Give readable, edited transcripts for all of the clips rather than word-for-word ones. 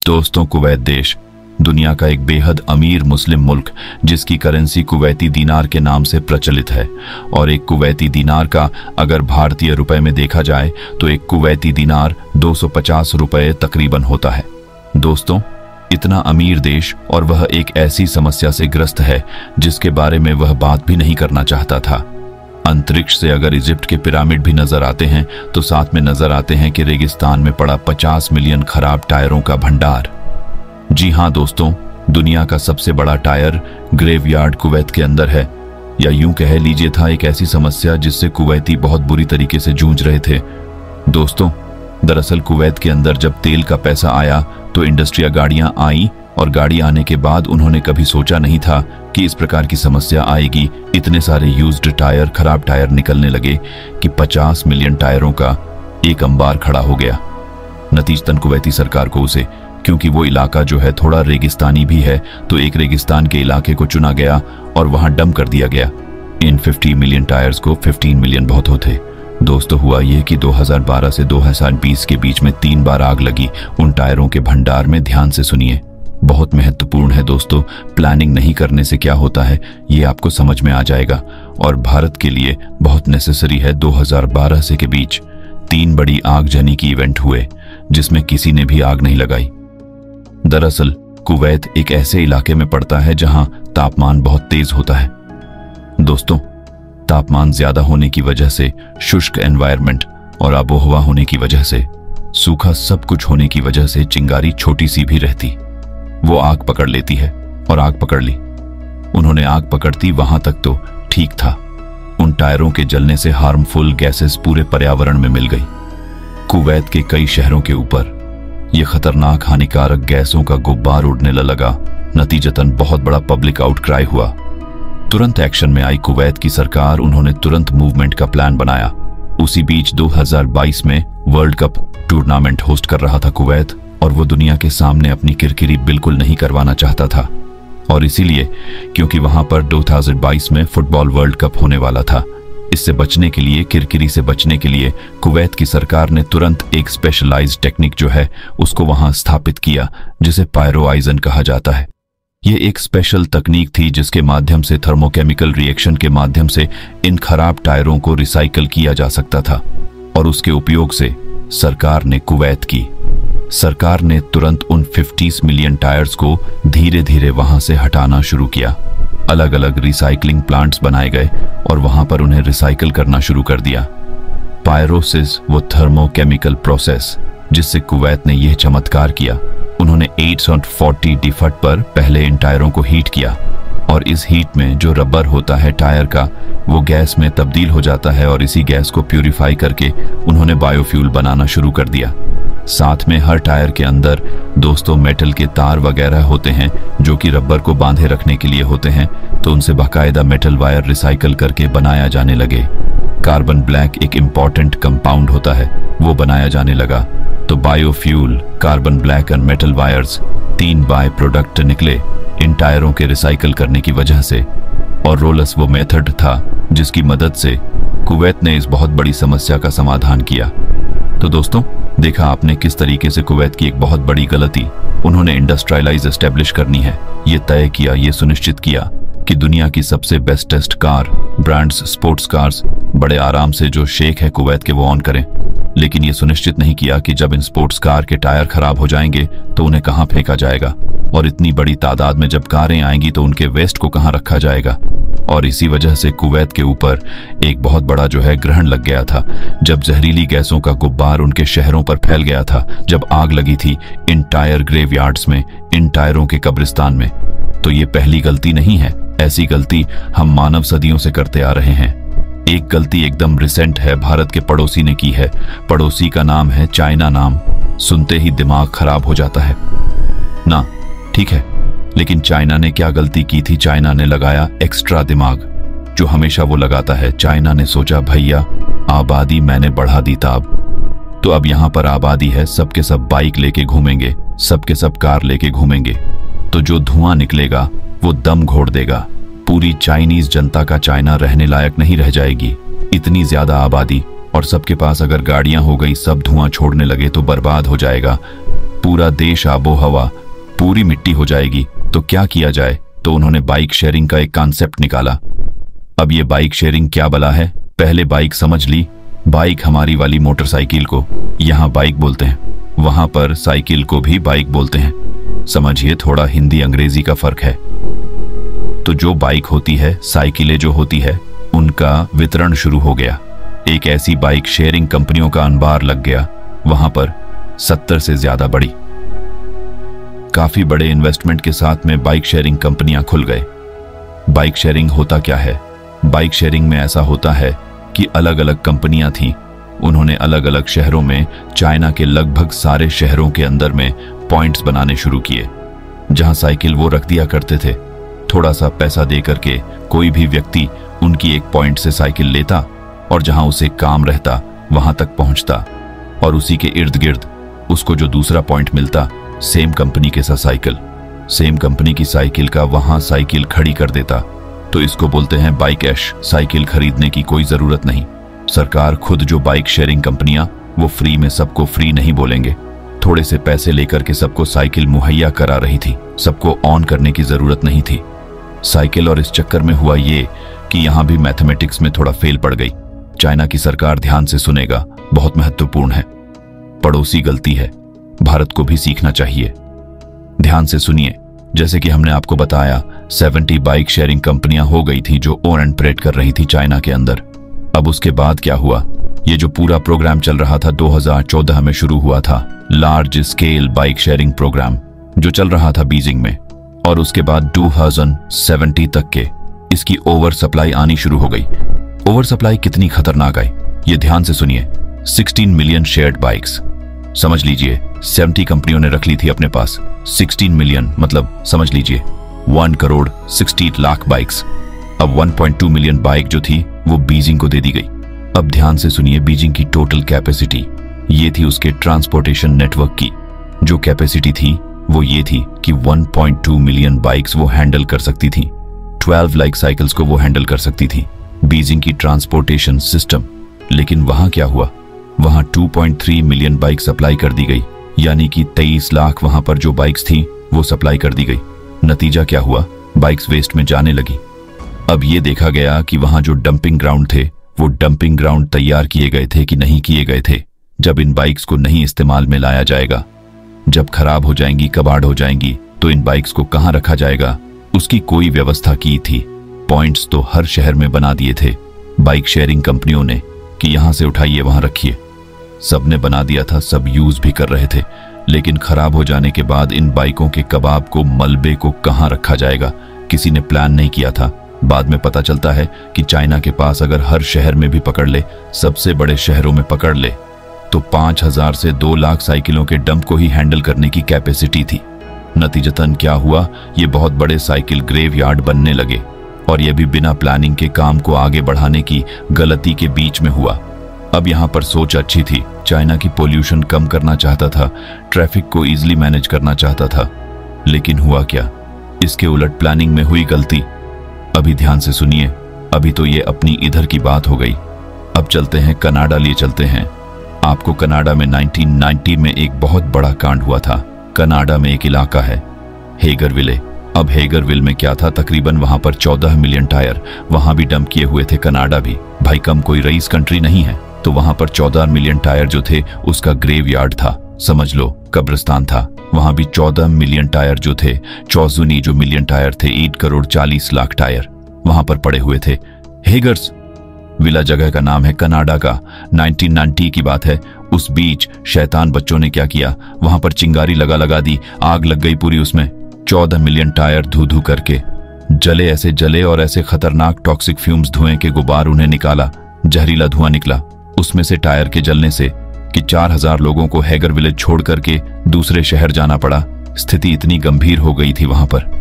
दोस्तों, कुवैत देश दुनिया का एक बेहद अमीर मुस्लिम मुल्क जिसकी करेंसी कुवैती दीनार के नाम से प्रचलित है। और एक कुवैती दीनार का अगर भारतीय रुपए में देखा जाए तो एक कुवैती दीनार 250 रुपए तकरीबन होता है। दोस्तों, इतना अमीर देश और वह एक ऐसी समस्या से ग्रस्त है जिसके बारे में वह बात भी नहीं करना चाहता था। अंतरिक्ष से अगर इजिप्ट के पिरामिड भी नजर आते हैं तो साथ में नजर आते हैं कि रेगिस्तान में पड़ा 50 मिलियन खराब टायरों का भंडार। जी हां दोस्तों, दुनिया का सबसे बड़ा टायर ग्रेवयार्ड कुवैत के अंदर है, या यूं कह लीजिए था एक ऐसी समस्या जिससे कुवैती बहुत बुरी तरीके से जूझ रहे थे। दोस्तों, दरअसल कुवैत के अंदर जब तेल का पैसा आया तो इंडस्ट्रिया गाड़ियां आई, और गाड़ी आने के बाद उन्होंने कभी सोचा नहीं था कि इस प्रकार की समस्या आएगी। इतने सारे यूज्ड टायर, खराब टायर निकलने लगे कि 50 मिलियन टायरों का एक अंबार खड़ा हो गया। नतीजतन कुवैती सरकार को उसे, क्योंकि वो इलाका जो है थोड़ा रेगिस्तानी भी है, तो एक रेगिस्तान के इलाके को चुना गया और वहां डंप कर दिया गया। इन 50 मिलियन टायर्स को 15 मिलियन बहुत होते। दोस्तों, हुआ यह कि 2012 से 2020 के बीच में 3 बार आग लगी उन टायरों के भंडार में। ध्यान से सुनिए, बहुत महत्वपूर्ण है दोस्तों। प्लानिंग नहीं करने से क्या होता है ये आपको समझ में आ जाएगा, और भारत के लिए बहुत नेसेसरी है। 2012 से के बीच 3 बड़ी आगजनी की इवेंट हुए जिसमें किसी ने भी आग नहीं लगाई। दरअसल कुवैत एक ऐसे इलाके में पड़ता है जहां तापमान बहुत तेज होता है। दोस्तों, तापमान ज्यादा होने की वजह से, शुष्क एनवायरनमेंट और आबोहवा होने की वजह से, सूखा सब कुछ होने की वजह से चिंगारी छोटी सी भी रहती वो आग पकड़ लेती है, और आग पकड़ ली। उन्होंने आग पकड़ती वहां तक तो ठीक था, उन टायरों के जलने से हार्मफुल गैसेस पूरे पर्यावरण में मिल गई। कुवैत के कई शहरों के ऊपर ये खतरनाक हानिकारक गैसों का गुब्बार उड़ने लगा। नतीजतन बहुत बड़ा पब्लिक आउटक्राई हुआ। तुरंत एक्शन में आई कुवैत की सरकार। उन्होंने तुरंत मूवमेंट का प्लान बनाया। उसी बीच 2022 में वर्ल्ड कप टूर्नामेंट होस्ट कर रहा था कुवैत, और वो दुनिया के सामने अपनी किरकिरी बिल्कुल नहीं करवाना चाहता था। और इसीलिए क्योंकि वहां पर 2022 में फुटबॉल वर्ल्ड कप होने वाला था, इससे बचने के लिए, किरकिरी से बचने के लिए कुवैत की सरकार ने तुरंत एक स्पेशलाइज्ड टेक्निक जो है उसको वहां स्थापित किया, जिसे पायरोआइजन कहा जाता है। ये एक स्पेशल तकनीक थी जिसके माध्यम से थर्मोकेमिकल रिएक्शन के माध्यम से इन खराब टायरों को रिसाइकल किया जा सकता था, और उसके उपयोग से सरकार ने तुरंत उन 50 मिलियन टायर्स को धीरे धीरे वहां से हटाना शुरू किया। अलग अलग रिसाइकलिंग प्लांट्स बनाए गए और वहां पर उन्हें रिसाइकल करना शुरू कर दिया। पायरोसिस वो थर्मोकेमिकल प्रोसेस जिससे कुवैत ने यह चमत्कार किया। उन्होंने 840 डिफट पर पहले इन टायरों को हीट किया, और इस हीट में जो रबर होता है टायर का वो गैस में तब्दील हो जाता है, और इसी गैस को प्यूरिफाई करके उन्होंने बायोफ्यूल बनाना शुरू कर दिया। साथ में हर टायर के अंदर दोस्तों मेटल के तार वगैरह होते हैं जो कि रबर को बांधे रखने के लिए होते हैं, तो उनसे बाकायदा मेटल वायर रिसाइकल करके बनाया जाने लगे। कार्बन ब्लैक एक इंपॉर्टेंट कंपाउंड होता है, वो बनाया जाने लगा। तो बायोफ्यूल, कार्बन ब्लैक और मेटल वायर्स 3 बाय प्रोडक्ट निकले इन टायरों के रिसाइकल करने की वजह से। और रोलस वो मेथड था जिसकी मदद से कुवैत ने इस बहुत बड़ी समस्या का समाधान किया। तो दोस्तों, देखा आपने किस तरीके से कुवैत की एक बहुत बड़ी गलती, उन्होंने इंडस्ट्रियलाइज एस्टेब्लिश करनी है, ये तय किया, ये सुनिश्चित किया कि दुनिया की सबसे bestest car, brands, sports cars बड़े आराम से जो शेख है कुवैत के वो ऑन करें। लेकिन ये सुनिश्चित नहीं किया कि जब इन स्पोर्ट्स कार के टायर खराब हो जाएंगे तो उन्हें कहां फेंका जाएगा, और इतनी बड़ी तादाद में जब कारें आएंगी तो उनके वेस्ट को कहां रखा जाएगा। और इसी वजह से कुवैत के ऊपर एक बहुत बड़ा जो है ग्रहण लग गया था, जब जहरीली गैसों का गुब्बार उनके शहरों पर फैल गया था, जब आग लगी थी इन टायर ग्रेवयार्ड्स में, इन टायरों के कब्रिस्तान में। तो ये पहली गलती नहीं है, ऐसी गलती हम मानव सदियों से करते आ रहे हैं। एक गलती एकदम रिसेंट है, भारत के पड़ोसी ने की है। पड़ोसी का नाम है चाइना। नाम सुनते ही दिमाग खराब हो जाता है ना, ठीक है, लेकिन चाइना ने क्या गलती की थी? चाइना ने लगाया एक्स्ट्रा दिमाग, जो हमेशा वो लगाता है। चाइना ने सोचा भैया आबादी मैंने बढ़ा दी ताब, तो अब यहां पर आबादी है, सबके सब बाइक लेके घूमेंगे, सबके सब कार लेके घूमेंगे, तो जो धुआं निकलेगा वो दम घोड़ देगा। पूरी चाइनीज जनता का चाइना रहने लायक नहीं रह जाएगी। इतनी ज्यादा आबादी और सबके पास अगर गाड़ियां हो गई, सब धुआं छोड़ने लगे तो बर्बाद हो जाएगा। पूरा देश आबो हवा पूरी मिट्टी हो जाएगी, तो क्या किया जाए? तो उन्होंने बाइक शेयरिंग का एक कॉन्सेप्ट निकाला। अब ये बाइक शेयरिंग क्या बला है? पहले बाइक समझ ली, बाइक हमारी वाली मोटरसाइकिल को यहाँ बाइक बोलते हैं, वहां पर साइकिल को भी बाइक बोलते हैं। समझिए, थोड़ा हिंदी अंग्रेजी का फर्क है। तो जो बाइक होती है, साइकिलें जो होती है, उनका वितरण शुरू हो गया। एक ऐसी बाइक शेयरिंग कंपनियों का अंबार लग गया, वहां पर 70 से ज्यादा बड़ी, काफी बड़े इन्वेस्टमेंट के साथ में बाइक शेयरिंग कंपनियां खुल गए। बाइक शेयरिंग होता क्या है? बाइक शेयरिंग में ऐसा होता है कि अलग अलग कंपनियां थीं, उन्होंने अलग अलग शहरों में, चाइना के लगभग सारे शहरों के अंदर में पॉइंट्स बनाने शुरू किए, जहां साइकिल वो रख दिया करते थे। थोड़ा सा पैसा दे करके कोई भी व्यक्ति उनकी एक पॉइंट से साइकिल लेता और जहां उसे काम रहता वहां तक पहुंचता, और उसी के इर्द गिर्द उसको जो दूसरा पॉइंट मिलता, सेम कंपनी के साथ साइकिल, सेम कंपनी की साइकिल का वहां साइकिल खड़ी कर देता। तो इसको बोलते हैं बाइक ऐश। साइकिल खरीदने की कोई जरूरत नहीं। सरकार खुद जो बाइक शेयरिंग कंपनियां, वो फ्री में सबको फ्री नहीं बोलेंगे, थोड़े से पैसे लेकर के सबको साइकिल मुहैया करा रही थी। सबको ऑन करने की जरूरत नहीं थी साइकिल। और इस चक्कर में हुआ ये कि यहां भी मैथमेटिक्स में थोड़ा फेल पड़ गई। चाइना की सरकार ध्यान से सुनेगा, बहुत महत्वपूर्ण है, पड़ोसी गलती है, भारत को भी सीखना चाहिए। ध्यान से सुनिए। जैसे कि हमने आपको बताया, 70 बाइक शेयरिंग कंपनियां हो गई थी जो ओन एंड ऑपरेट कर रही थी चाइना के अंदर। अब उसके बाद क्या हुआ? ये जो पूरा प्रोग्राम चल रहा था 2014 में शुरू हुआ था, large scale bike sharing program जो चल रहा था बीजिंग में, और उसके बाद 2070 तक के इसकी ओवर सप्लाई आनी शुरू हो गई। ओवर सप्लाई कितनी खतरनाक आई, ये ध्यान से सुनिए। 16 मिलियन शेयर्ड बाइक्स, समझ लीजिए 70 कंपनियों ने रख ली थी अपने पास 16 मिलियन, मतलब समझ लीजिए 1 करोड़ 60 लाख बाइक्स। अब 1.2 मिलियन बाइक जो थी वो बीजिंग को दे दी गई। अब ध्यान से सुनिए, बीजिंग की टोटल कैपेसिटी ये थी उसके ट्रांसपोर्टेशन नेटवर्क की। जो कैपेसिटी थी वो ये थी कि 1.2 मिलियन बाइक्स वो हैंडल कर सकती थी, 12 लाख साइकिल्स को वो हैंडल कर सकती थी, बीजिंग की ट्रांसपोर्टेशन सिस्टम। लेकिन वहां क्या हुआ? वहां 2.3 मिलियन बाइक सप्लाई कर दी गई, यानी कि 23 लाख वहां पर जो बाइक्स थी वो सप्लाई कर दी गई। नतीजा क्या हुआ? बाइक्स वेस्ट में जाने लगी। अब ये देखा गया कि वहां जो डंपिंग ग्राउंड थे, वो डंपिंग ग्राउंड तैयार किए गए थे कि नहीं किए गए थे। जब इन बाइक्स को नहीं इस्तेमाल में लाया जाएगा, जब खराब हो जाएंगी, कबाड़ हो जाएंगी, तो इन बाइक्स को कहां रखा जाएगा? उसकी कोई व्यवस्था की थी। पॉइंट्स तो हर शहर में बना दिए थे बाइक शेयरिंग कंपनियों ने कि यहां से उठाइए वहां रखिए। सबने बना दिया था, सब यूज भी कर रहे थे। लेकिन खराब हो जाने के बाद इन बाइकों के कबाब को, मलबे को कहां रखा जाएगा, किसी ने प्लान नहीं किया था। बाद में पता चलता है कि चाइना के पास अगर हर शहर में भी पकड़ ले, सबसे बड़े शहरों में पकड़ ले, तो 5000 से 2 लाख साइकिलों के डंप को ही हैंडल करने की कैपेसिटी थी। नतीजतन क्या हुआ? ये बहुत बड़े साइकिल ग्रेवयार्ड बनने लगे, और यह भी बिना प्लानिंग के काम को आगे बढ़ाने की गलती के बीच में हुआ। अब यहां पर सोच अच्छी थी, चाइना की पोल्यूशन कम करना चाहता था, ट्रैफिक को इजीली मैनेज करना चाहता था, लेकिन हुआ क्या? इसके उलट प्लानिंग में हुई गलती। अभी ध्यान से सुनिए, अभी तो ये अपनी इधर की बात हो गई। अब चलते हैं कनाडा लिए चलते हैं। आपको कनाडा में 1990 में एक बहुत बड़ा कांड हुआ था। कनाडा में एक इलाका है हेगरविले। अब हेगरविल में क्या था? तकरीबन वहां पर 14 मिलियन टायर वहां भी डंप किए हुए थे। कनाडा भी भाई कम कोई रईस कंट्री नहीं है, तो वहां पर 14 मिलियन टायर जो थे उसका ग्रेवयार्ड था, समझ लो कब्रिस्तान था। वहां भी 14 मिलियन टायर जो थे, 14 जो मिलियन टायर थे, 8 करोड़ 40 लाख टायर वहां पर पड़े हुए थे। हेगर्स विला जगह का नाम है, कनाडा का। 1990 की बात है। उस बीच शैतान बच्चों ने क्या किया? वहां पर चिंगारी लगा दी, आग लग गई पूरी उसमें। 14 मिलियन टायर धू धू करके जले, ऐसे जले और ऐसे खतरनाक टॉक्सिक फ्यूम्स, धुएं के गुबार उन्हें निकाला, जहरीला धुआं निकला उसमें से, टायर के जलने से, कि 4000 लोगों को हैगर विलेज छोड़ करके दूसरे शहर जाना पड़ा। स्थिति इतनी गंभीर हो गई थी वहां पर।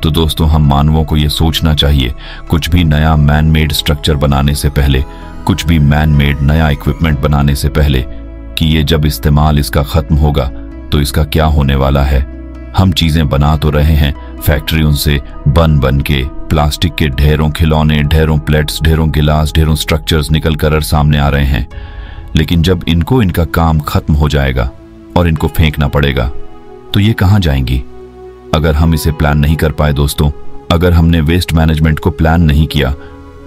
तो दोस्तों, हम मानवों को यह सोचना चाहिए, कुछ भी नया मैन मेड स्ट्रक्चर बनाने से पहले, कुछ भी मैन मेड नया इक्विपमेंट बनाने से पहले, कि ये जब इस्तेमाल इसका खत्म होगा तो इसका क्या होने वाला है। हम चीजें बना तो रहे हैं, फैक्ट्रियों से बन के प्लास्टिक के ढेरों खिलौने, ढेरों प्लेट्स, ढेरों गिलास, ढेरों स्ट्रक्चर्स निकल कर सामने आ रहे हैं। लेकिन जब इनका काम खत्म हो जाएगा और इनको फेंकना पड़ेगा, तो ये कहां जाएंगी? अगर हम इसे प्लान नहीं कर पाए दोस्तों, अगर हमने वेस्ट मैनेजमेंट को प्लान नहीं किया,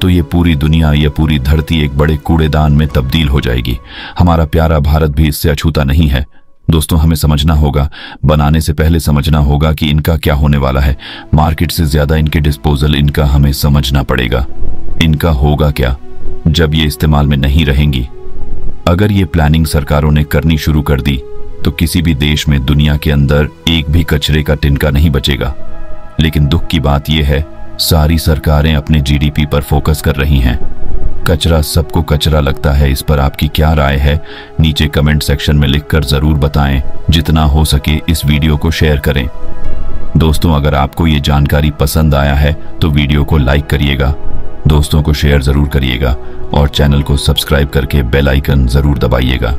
तो ये पूरी दुनिया या पूरी धरती एक बड़े कूड़ेदान में तब्दील हो जाएगी। हमारा प्यारा भारत भी इससे अछूता नहीं है। दोस्तों, हमें समझना होगा, बनाने से पहले समझना होगा कि इनका क्या होने वाला है। मार्केट से ज्यादा इनके डिस्पोजल, इनका हमें समझना पड़ेगा। इनका होगा क्या जब ये इस्तेमाल में नहीं रहेंगी? अगर ये प्लानिंग सरकारों ने करनी शुरू कर दी तो किसी भी देश में दुनिया के अंदर एक भी कचरे का तिनका नहीं बचेगा। लेकिन दुख की बात यह है, सारी सरकारें अपने जीडीपी पर फोकस कर रही हैं। कचरा सबको कचरा लगता है। इस पर आपकी क्या राय है? नीचे कमेंट सेक्शन में लिखकर जरूर बताएं। जितना हो सके इस वीडियो को शेयर करें। दोस्तों, अगर आपको ये जानकारी पसंद आया है तो वीडियो को लाइक करिएगा, दोस्तों को शेयर जरूर करिएगा और चैनल को सब्सक्राइब करके बेल आइकन जरूर दबाइएगा।